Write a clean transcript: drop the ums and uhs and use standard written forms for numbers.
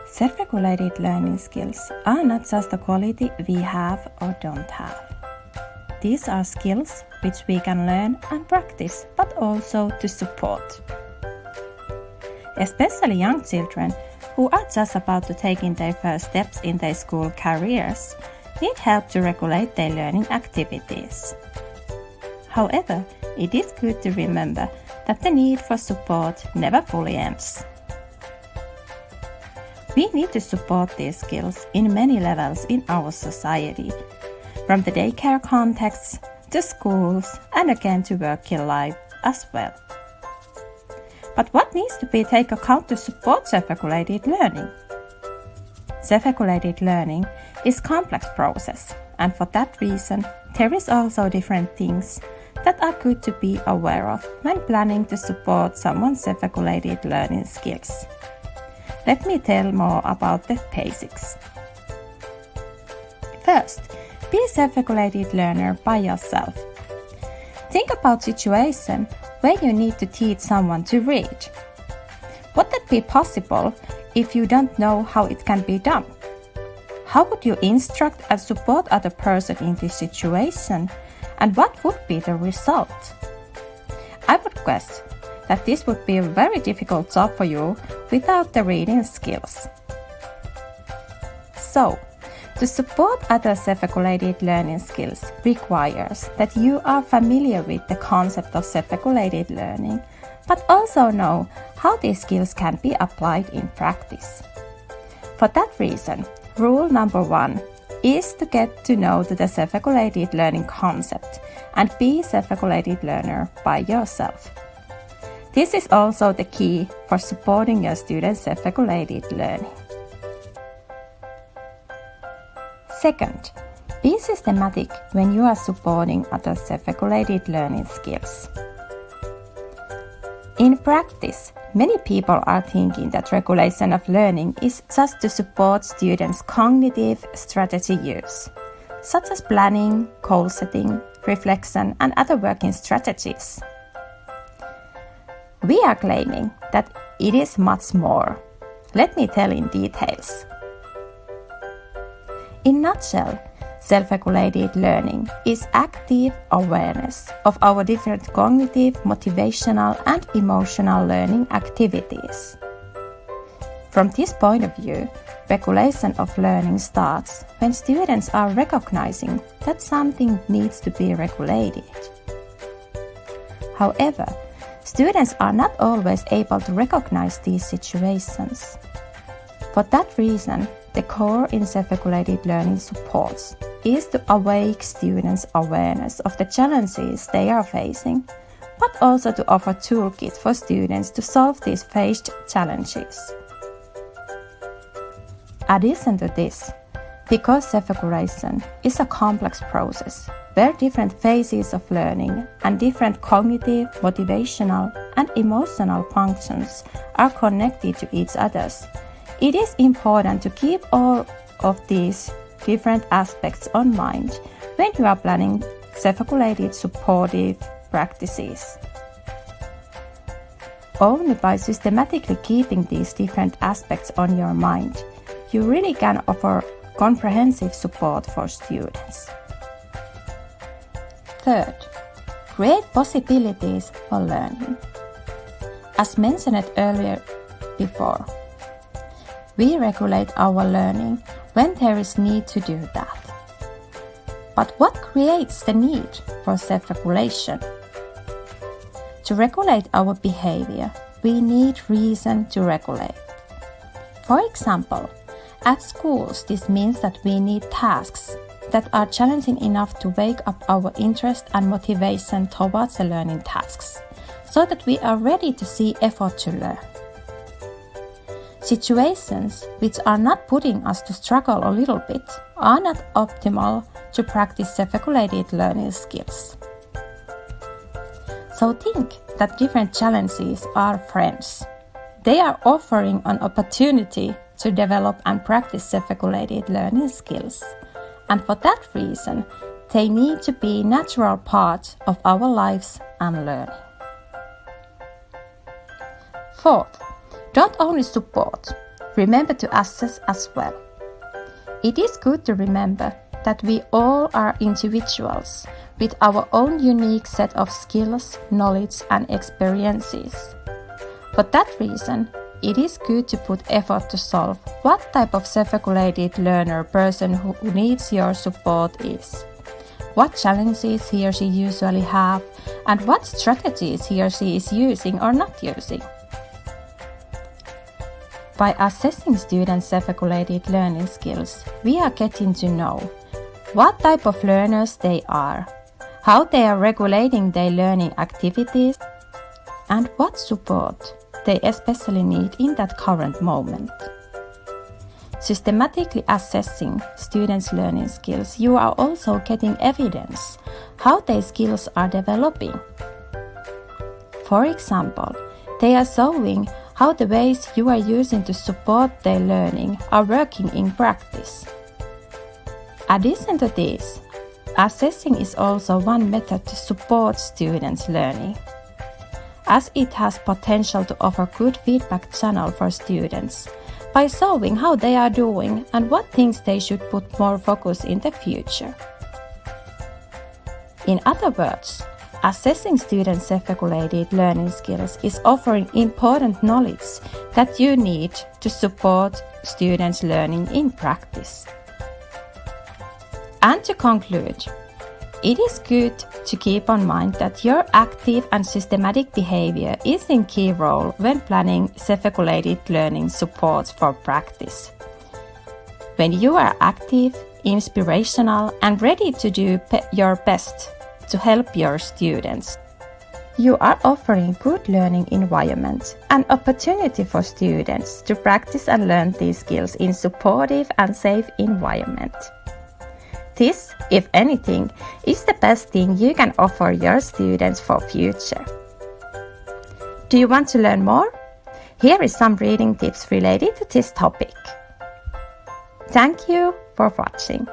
Self-regulated learning skills are not just a quality we have or don't have. These are skills which we can learn and practice, but also to support. Especially young children who are just about to take in their first steps in their school careers need help to regulate their learning activities. However, it is good to remember that the need for support never fully ends. We need to support these skills in many levels in our society, from the daycare contexts to schools and again to working life as well. But what needs to be taken account to support self-regulated learning? Self-regulated learning is a complex process, and for that reason, there is also different things that are good to be aware of when planning to support someone's self-regulated learning skills. Let me tell more about the basics. First, be a self-regulated learner by yourself. Think about situation where you need to teach someone to read. Would that be possible if you don't know how it can be done? How would you instruct and support other person in this situation, and what would be the result? I would guess that this would be a very difficult job for you without the reading skills. So, to support other self-regulated learning skills requires that you are familiar with the concept of self-regulated learning, but also know how these skills can be applied in practice. For that reason, rule number 1 is to get to know the self-regulated learning concept and be a self-regulated learner by yourself. This is also the key for supporting your students' self-regulated learning. Second, be systematic when you are supporting other self-regulated learning skills. In practice, many people are thinking that regulation of learning is just to support students' cognitive strategy use, such as planning, goal setting, reflection, and other working strategies. We are claiming that it is much more. Let me tell in details. In a nutshell, self-regulated learning is active awareness of our different cognitive, motivational, and emotional learning activities. From this point of view, regulation of learning starts when students are recognizing that something needs to be regulated. However, students are not always able to recognize these situations. For that reason, the core in self-regulated learning supports is to awake students' awareness of the challenges they are facing, but also to offer toolkits for students to solve these faced challenges. Addition to this, because self-regulation is a complex process where different phases of learning and different cognitive, motivational, and emotional functions are connected to each other, it is important to keep all of these different aspects on mind when you are planning self-regulated supportive practices. Only by systematically keeping these different aspects on your mind, you really can offer comprehensive support for students. Third, create possibilities for learning. As mentioned earlier before, we regulate our learning when there is need to do that. But what creates the need for self-regulation? To regulate our behavior, we need reason to regulate. For example, at schools, this means that we need tasks that are challenging enough to wake up our interest and motivation towards the learning tasks, so that we are ready to see effort to learn. Situations which are not putting us to struggle a little bit are not optimal to practice self-regulated learning skills. So think that different challenges are friends. They are offering an opportunity to develop and practice self-regulated learning skills. And for that reason, they need to be a natural part of our lives and learning. Fourth, don't only support, remember to assess as well. It is good to remember that we all are individuals with our own unique set of skills, knowledge, and experiences. For that reason, it is good to put effort to solve what type of self-regulated learner person who needs your support is, what challenges he or she usually have, and what strategies he or she is using or not using. By assessing students' self-regulated learning skills, we are getting to know what type of learners they are, how they are regulating their learning activities, and what support they especially need in that current moment. Systematically assessing students' learning skills, you are also getting evidence how their skills are developing. For example, they are showing how the ways you are using to support their learning are working in practice. Addition to this, assessing is also one method to support students' learning, as it has potential to offer good feedback channel for students by showing how they are doing and what things they should put more focus in the future. In other words, assessing students' self-regulated learning skills is offering important knowledge that you need to support students' learning in practice. And to conclude, it is good to keep in mind that your active and systematic behavior is in key role when planning self-regulated learning support for practice. When you are active, inspirational, and ready to do your best to help your students, you are offering good learning environment and opportunity for students to practice and learn these skills in supportive and safe environment. This, if anything, is the best thing you can offer your students for future. Do you want to learn more? Here is some reading tips related to this topic. Thank you for watching.